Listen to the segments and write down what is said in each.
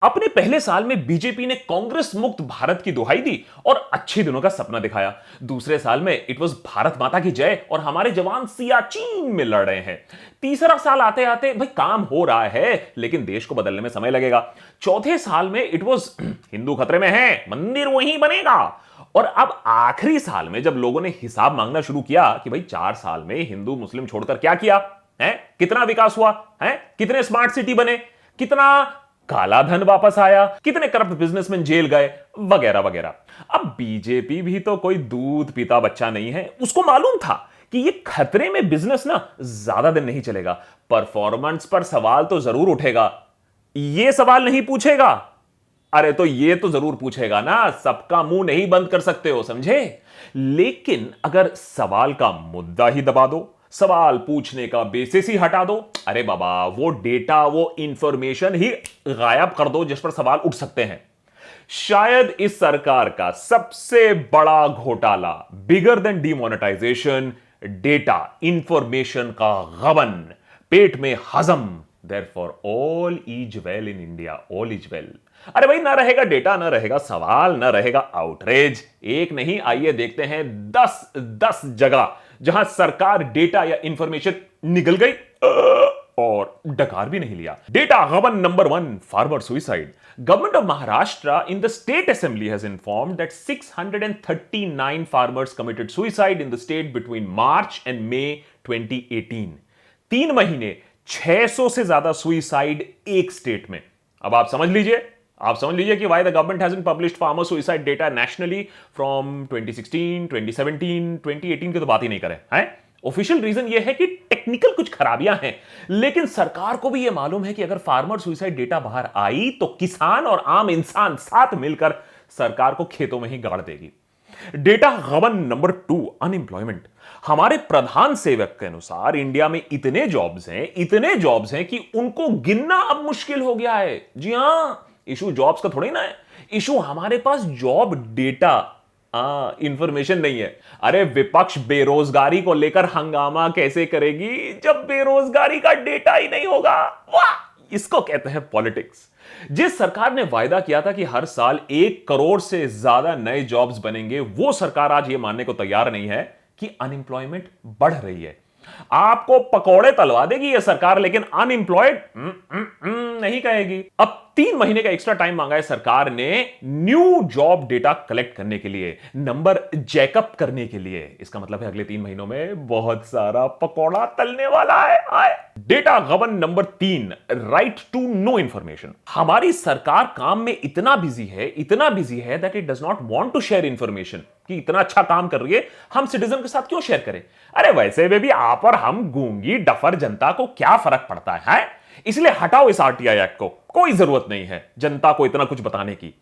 अपने पहले साल में बीजेपी ने कांग्रेस मुक्त भारत की दुहाई दी और अच्छे दिनों का सपना दिखाया। दूसरे साल में इट वाज भारत माता की जय और हमारे जवान सियाचिन में लड़ रहे हैं। तीसरा साल आते आते भाई काम हो रहा है लेकिन देश को बदलने में समय लगेगा। चौथे साल में इट वाज हिंदू खतरे में है, मंदिर वहीं बनेगा। और अब आखिरी साल में जब लोगों ने हिसाब मांगना शुरू किया कि भाई 4 साल में हिंदू मुस्लिम छोड़कर क्या किया है, कितना विकास हुआ है, कितने स्मार्ट सिटी बने, कितना काला धन वापस आया, कितने करप्ट बिजनेसमैन जेल गए, वगैरह वगैरह। अब बीजेपी भी तो कोई दूध पीता बच्चा नहीं है, उसको मालूम था कि ये खतरे में बिजनेस ना ज्यादा दिन नहीं चलेगा। परफॉर्मेंस पर सवाल तो जरूर उठेगा। ये सवाल नहीं पूछेगा, अरे तो ये तो जरूर पूछेगा ना, सबका मुंह नहीं बंद कर सकते हो, समझे। लेकिन अगर सवाल का मुद्दा ही दबा दो, सवाल पूछने का बेसिस ही हटा दो, अरे बाबा वो डेटा वो इंफॉर्मेशन ही गायब कर दो जिस पर सवाल उठ सकते हैं। शायद इस सरकार का सबसे बड़ा घोटाला, bigger than demonetisation, data information का गबन, पेट में हजम। Therefore, all is well in India, all is well। अरे भाई, ना रहेगा डेटा, ना रहेगा सवाल, ना रहेगा आउटरेज। एक नहीं, आइए देखते हैं 10 जगह जहां सरकार डेटा या इंफॉर्मेशन निकल गई और डकार भी नहीं लिया। डेटा गबन number 1, farmer suicide. Government of Maharashtra in the state assembly has informed that 639 farmers committed suicide in the state between March and May 2018। 3 महीने 600 से ज्यादा सुइसाइड एक स्टेट में। अब आप समझ लीजिए कि why the government hasn't published farmer suicide data nationally from 2016, 2017, 2018 की तो बात ही नहीं करें हैं। ऑफिशियल रीजन यह है कि टेक्निकल कुछ खराबियां हैं, लेकिन सरकार को भी यह मालूम है कि अगर फार्मर सुइसाइड डेटा बाहर आई तो किसान और आम इंसान साथ मिलकर सरकार को खेतों में ही गाड़ देगी। डेटा गबन नंबर 2, अनएम्प्लॉयमेंट। हमारे प्रधान सेवक के अनुसार इंडिया में इतने जॉब्स हैं कि उनको गिनना अब मुश्किल हो गया है। जी हां, इशू जॉब्स का थोड़ी ना है, इशू हमारे पास जॉब डेटा इंफॉर्मेशन नहीं है। अरे विपक्ष बेरोजगारी को लेकर हंगामा कैसे करेगी जब बेरोजगारी का डेटा ही नहीं होगा। वाह, इसको कहते हैं पॉलिटिक्स। जिस सरकार ने वायदा किया था कि हर साल 1 करोड़ से ज्यादा नए जॉब्स बनेंगे, वो सरकार आज ये मानने को तैयार नहीं है कि अनएम्प्लॉयमेंट बढ़ रही है। आपको पकौड़े तलवा देगी ये सरकार, लेकिन अनएम्प्लॉयड नहीं कहेगी। अब 3 महीने का एक्स्ट्रा टाइम मांगा है सरकार ने न्यू जॉब डेटा कलेक्ट करने के लिए, नंबर जैकअप करने के लिए। इसका मतलब है अगले 3 महीनों में बहुत सारा पकौड़ा तलने वाला है। डेटा गबन number 3, right to know information. हमारी सरकार काम में इतना बिजी है that it does not want to share information कि इतना अच्छा काम कर रही है, हम सिटीजन के साथ क्यों शेयर करें। अरे वैसे में भी आप और हम गूंगी डफर जनता को क्या फर्क पड़ता है? इसलिए हटाओ इस आरटीआई एक्ट को, कोई जरूरत नहीं है जनता को इतना कुछ बताने की।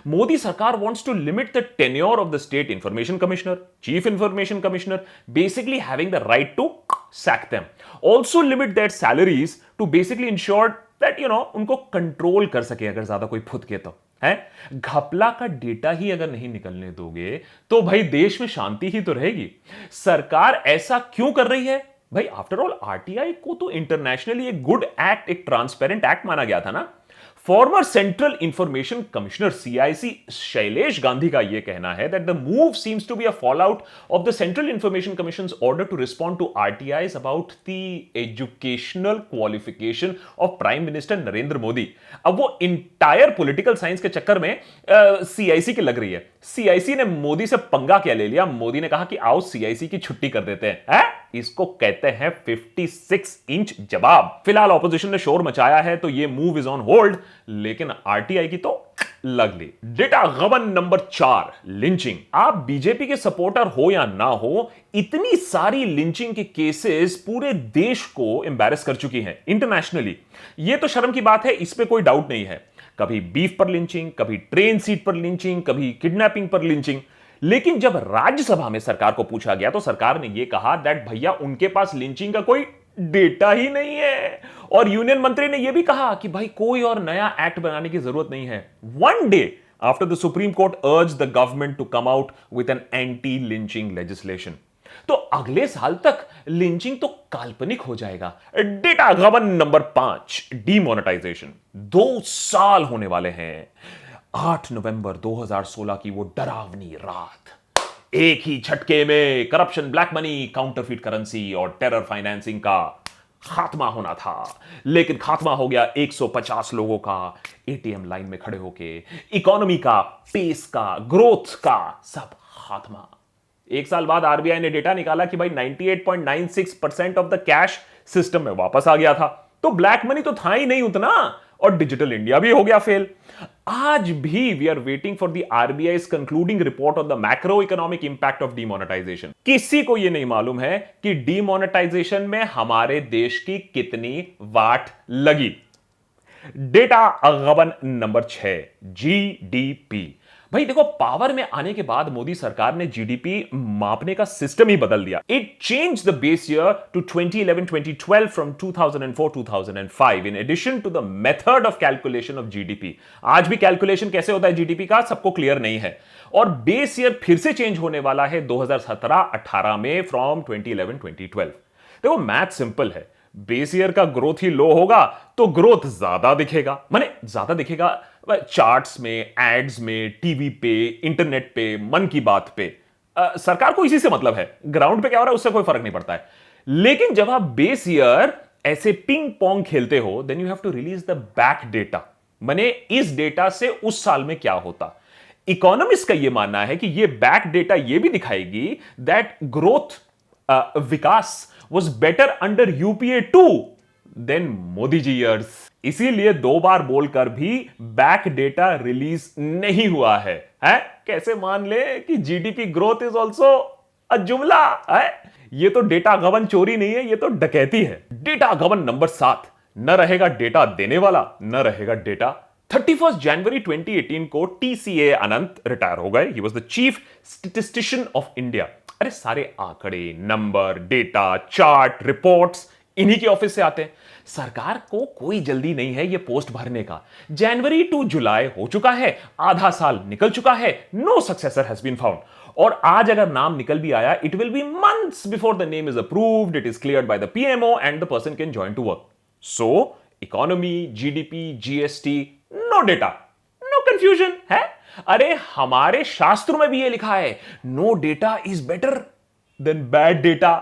मोदी सरकार wants to limit the tenure of the state information commissioner, chief information commissioner, basically having the right to sack them. Also limit their salaries to basically ensure that उनको कंट्रोल कर सके अगर ज्यादा कोई फुद के तो है। घपला का डेटा ही अगर नहीं निकलने दोगे तो भाई देश में शांति ही तो रहेगी। सरकार ऐसा क्यों कर रही है भाई? आफ्टर ऑल आरटीआई को तो इंटरनेशनली एक गुड एक्ट, एक ट्रांसपेरेंट एक्ट माना गया था ना। Former central information commissioner CIC Shailesh Gandhi का यह कहना है that the move seems to be a fallout of the central information commission's order to respond to RTIs about the educational qualification of prime minister Narendra Modi. अब वो इंटायर पॉलिटिकल साइंस के चक्कर में CIC की लग रही है। सीआईसी ने मोदी से पंगा क्या ले लिया? मोदी ने कहा कि आओ सीआईसी की छुट्टी कर देते हैं। इसको कहते हैं 56 इंच जवाब। फिलहाल ऑपोजिशन ने शोर मचाया है तो ये मूव इज ऑन होल्ड, लेकिन आरटीआई की तो लग ली। डेटा गबन नंबर 4, लिंचिंग। आप बीजेपी के सपोर्टर हो या ना हो, इतनी सारी लिंचिंग के केसेस पूरे देश को एम्बैरेस कर चुकी हैं इंटरनेशनली। यह तो शर्म की बात है, इस पे कोई डाउट नहीं है। कभी बीफ पर लिंचिंग, कभी ट्रेन सीट पर लिंचिंग, कभी किडनैपिंग पर लिंचिंग। लेकिन जब राज्यसभा में सरकार को पूछा गया तो सरकार ने यह कहा दैट भैया उनके पास लिंचिंग का कोई डेटा ही नहीं है। और यूनियन मंत्री ने यह भी कहा कि भाई कोई और नया एक्ट बनाने की जरूरत नहीं है। One day after the Supreme Court urged the government to come out with an anti lynching legislation. तो अगले साल तक लिंचिंग तो काल्पनिक हो जाएगा। डेटा गबन नंबर 5, डीमोनेटाइजेशन। 2 साल होने वाले हैं। 8 नवंबर 2016 की वो डरावनी रात। एक ही झटके में corruption, black money, counterfeit currency और टेरर फाइनेंसिंग का खात्मा होना था। लेकिन खात्मा हो गया 150 लोगों का एटीएम लाइन में खड़े होके। इकोनॉमी का, पेस का, ग्रोथ का सब खात्मा। एक साल बाद आरबीआई ने डेटा निकाला कि भाई 98.96% ऑफ द कैश सिस्टम में वापस आ गया था। तो ब्लैक मनी तो था ही नहीं उतना, और डिजिटल इंडिया भी हो गया फेल। आज भी we are waiting for the RBI's concluding report on the macroeconomic impact of demonetisation. किसी को यह नहीं मालूम है कि डीमोनेटाइजेशन में हमारे देश की कितनी वाट लगी। डेटा गबन नंबर 6, जीडीपी। भाई देखो, पावर में आने के बाद मोदी सरकार ने जीडीपी मापने का सिस्टम ही बदल दिया। It change the base year to 2011-2012 from 2004-2005 in addition to the method of calculation of GDP. आज भी कैलकुलेशन कैसे होता है जीडीपी का सबको क्लियर नहीं है, और बेस ईयर फिर से चेंज होने वाला है 2017-18 में फ्रॉम 2011-2012। देखो, मैथ सिंपल है। बेस ईयर का ग्रोथ ही लो होगा तो ग्रोथ ज्यादा दिखेगा, माने ज्यादा दिखेगा चार्ट्स में, एड्स में, टीवी पे, इंटरनेट पे, मन की बात पे। सरकार को इसी से मतलब है, ग्राउंड पे क्या हो रहा है उससे कोई फर्क नहीं पड़ता है। लेकिन जब आप बेस ईयर ऐसे पिंग पोंग खेलते हो, then you have to release the back data, माने इस डेटा से उस साल में क्या होता। इकोनॉमिस्ट का यह मानना है कि यह बैक डेटा यह भी दिखाएगी दैट ग्रोथ, विकास was better under UPA 2 than Modi ji years. इसीलिए 2 बार बोलकर भी बैक डेटा रिलीज नहीं हुआ है। कैसे मान ले कि GDP growth is also a जुमला है? ये तो डेटा गबन चोरी नहीं है, ये तो डकैती है। डेटा गबन नंबर 7, न रहेगा डेटा देने वाला, न रहेगा डेटा। 31 जनवरी 2018 को टीसीए अनंत रिटायर हो गए। He was the chief statistician of India. अरे सारे आंकड़े, नंबर, डेटा, चार्ट, रिपोर्ट्स इन्हीं के ऑफिस से आते हैं। सरकार को कोई जल्दी नहीं है ये पोस्ट भरने का। जनवरी टू जुलाई हो चुका है, आधा साल निकल चुका है, no successor has been found. और आज अगर नाम निकल भी आया, it will be months before the name is approved, it is cleared by the PMO and the person can join to work. So economy, GDP, GST, no data, no confusion है। अरे हमारे शास्त्रों में भी ये लिखा है, no data is better than bad data.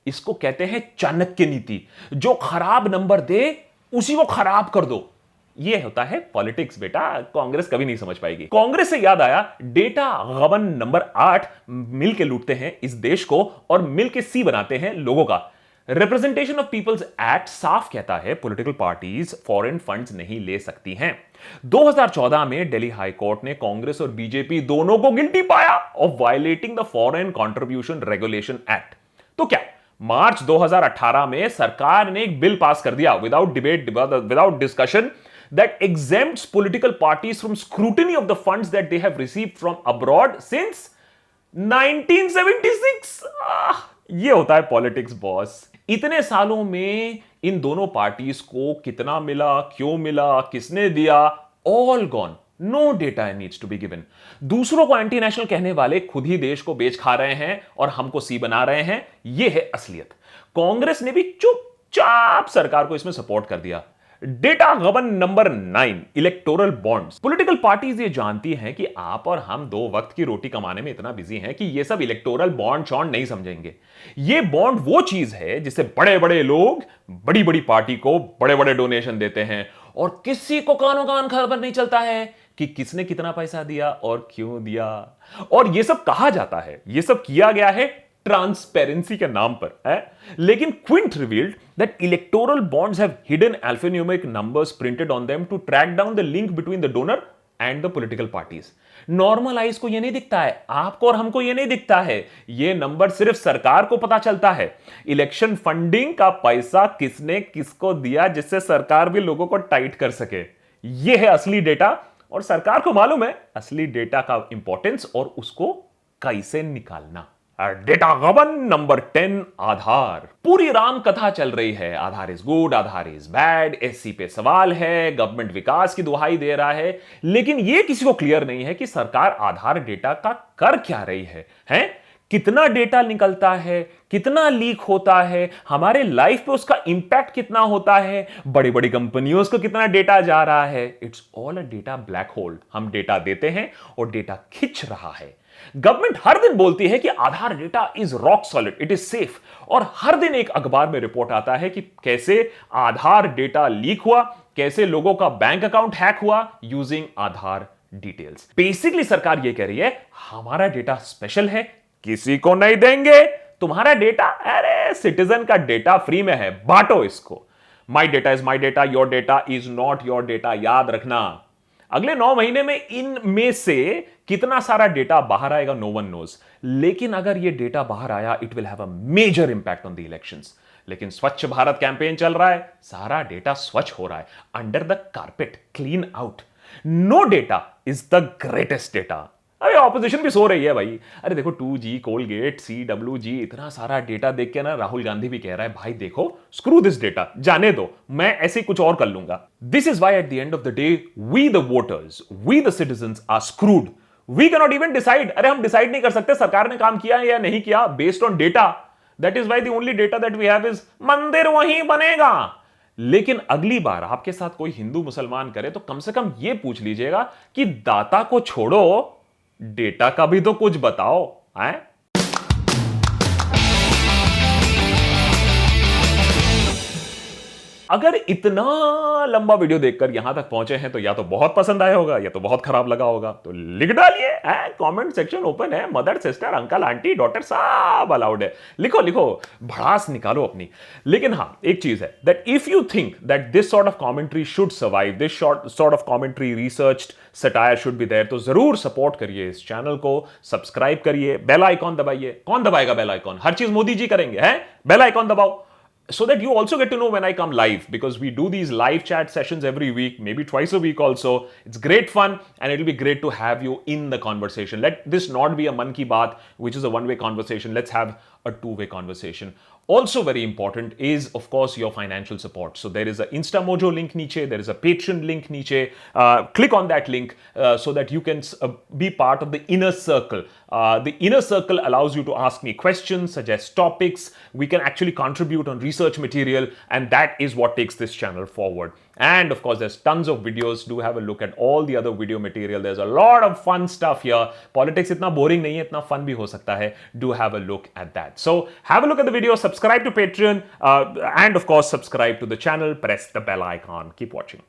इसको कहते हैं चाणक्य नीति। जो खराब नंबर दे उसी को खराब कर दो। ये होता है पॉलिटिक्स बेटा, कांग्रेस कभी नहीं समझ पाएगी। कांग्रेस से याद आया, डेटा गबन नंबर 8, मिल के लूटते हैं इस देश को और मिल के सी बनाते हैं लोगों का। रिप्रेजेंटेशन ऑफ पीपल्स एक्ट साफ कहता है पॉलिटिकल पार्टीज फॉरेन फंड्स नहीं ले सकती हैं। 2014 में दिल्ली हाई कोर्ट ने कांग्रेस और बीजेपी दोनों को गिल्टी पाया of violating the foreign contribution regulation act. तो क्या मार्च 2018 में सरकार ने एक बिल पास कर दिया without debate, without discussion, that exempts political parties from scrutiny of the funds that they have received from abroad since 1976। ये होता है पॉलिटिक्स बॉस। इतने सालों में इन दोनों पार्टीज को कितना मिला, क्यों मिला, किसने दिया, all gone. No data needs to be given. दूसरों को एंटी नेशनल कहने वाले खुद ही देश को बेच खा रहे हैं और हमको सी बना रहे हैं। यह है असलियत। कांग्रेस ने भी चुपचाप सरकार को इसमें सपोर्ट कर दिया। डेटा गबन number 9, electoral bonds. Political parties ये जानती हैं कि आप और हम 2 वक्त की रोटी कमाने में इतना बिजी हैं कि ये सब इलेक्टोरल बॉन्ड शॉन्ड नहीं समझेंगे। ये बॉन्ड वो चीज है जिससे बड़े बड़े लोग बड़ी बड़ी पार्टी को बड़े बड़े डोनेशन देते हैं और किसी को कानो कान खबर नहीं चलता है कि किसने कितना पैसा दिया और क्यों दिया। और ये सब कहा जाता है, ये सब किया गया है ट्रांसपेरेंसी के नाम पर है। लेकिन Quint revealed that electoral bonds have hidden alphanumeric numbers printed on them to track down the link between the donor and the political parties. Normal eyes को यह नहीं दिखता है, आपको और हमको यह नहीं दिखता है। यह नंबर सिर्फ सरकार को पता चलता है। इलेक्शन फंडिंग का पैसा किसने किसको दिया जिससे सरकार भी लोगों को टाइट कर सके। यह है असली डेटा और सरकार को मालूम है असली डेटा का इंपॉर्टेंस और उसको कैसे निकालना। डेटा गबन नंबर 10, आधार। पूरी राम कथा चल रही है, Aadhaar is good, Aadhaar is bad, SC पे सवाल है, गवर्नमेंट विकास की दुहाई दे रहा है, लेकिन यह किसी को क्लियर नहीं है कि सरकार आधार डेटा का कर क्या रही है? कितना डेटा निकलता है, कितना लीक होता है, हमारे लाइफ पे उसका इंपैक्ट कितना होता है, बड़ी बड़ी कंपनियों को कितना डेटा जा रहा है। It's all a data black hole. हम डेटा देते हैं और डेटा खिंच रहा है। गवर्नमेंट हर दिन बोलती है कि Aadhaar data is rock solid, it is safe, और हर दिन एक अखबार में रिपोर्ट आता है कि कैसे आधार डेटा लीक हुआ, कैसे लोगों का बैंक अकाउंट हैक हुआ यूजिंग आधार डिटेल्स। बेसिकली सरकार यह कह रही है हमारा डेटा स्पेशल है, किसी को नहीं देंगे तुम्हारा डेटा। अरे सिटीजन का डेटा फ्री में है, बांटो इसको। My data is my data, your data is not your data. याद रखना अगले 9 महीने में इनमें से कितना सारा डेटा बाहर आएगा, नो वन नोज। लेकिन अगर यह डेटा बाहर आया, it will have a major impact on the elections. लेकिन स्वच्छ भारत कैंपेन चल रहा है, सारा डेटा स्वच्छ हो रहा है, under the carpet, clean out. No data is the greatest data. अरे ऑपोजिशन भी सो रही है भाई। अरे देखो 2G, कोलगेट, CWG, इतना सारा डेटा देख के ना राहुल गांधी भी कह रहा है भाई देखो स्क्रू दिस डेटा, जाने दो, मैं ऐसे कुछ और कर लूंगा। This is why at the end of the day we the voters, we the citizens are screwed. We can not even decide. अरे हम डिसाइड नहीं कर सकते सरकार ने काम किया या नहीं किया based on data. That is why the only data that we have is मंदिर वहीं बनेगा। लेकिन अगली बार आपके साथ कोई हिंदू मुसलमान करे तो कम से कम यह पूछ लीजिएगा कि दाता को छोड़ो, डेटा का भी तो कुछ बताओ है। अगर इतना लंबा वीडियो देखकर यहां तक पहुंचे हैं तो या तो बहुत पसंद आया होगा या तो बहुत खराब लगा होगा। तो लिख डालिए, कमेंट सेक्शन ओपन है, mother, sister, uncle, aunty, daughter सब अलाउड है। लिखो लिखो, भड़ास निकालो अपनी। लेकिन हां एक चीज है that if you think that this sort of commentary should survive, this sort of commentary, researched satire should be there, तो जरूर सपोर्ट करिए इस चैनल को, सब्सक्राइब करिए, बेल आइकॉन दबाइए। कौन दबाएगा बेल आइकॉन? हर चीज मोदी जी करेंगे हैं? बेल आइकॉन दबाओ so that you also get to know when I come live, because we do these live chat sessions every week, maybe twice a week also. It's great fun and it'll be great to have you in the conversation. Let this not be a Mann Ki Baat, which is a one-way conversation. Let's have a two-way conversation. Also very important is, of course, your financial support. So there is a InstaMojo link niche, there is a Patreon link niche. Click on that link so that you can be part of the inner circle. The inner circle allows you to ask me questions, suggest topics. We can actually contribute on research material, and that is what takes this channel forward. And of course, there's tons of videos. Do have a look at all the other video material. There's a lot of fun stuff here. Politics इतना boring नहीं है, इतना fun भी हो सकता है. Do have a look at that. So have a look at the video, subscribe to Patreon, and of course, subscribe to the channel, press the bell icon. Keep watching.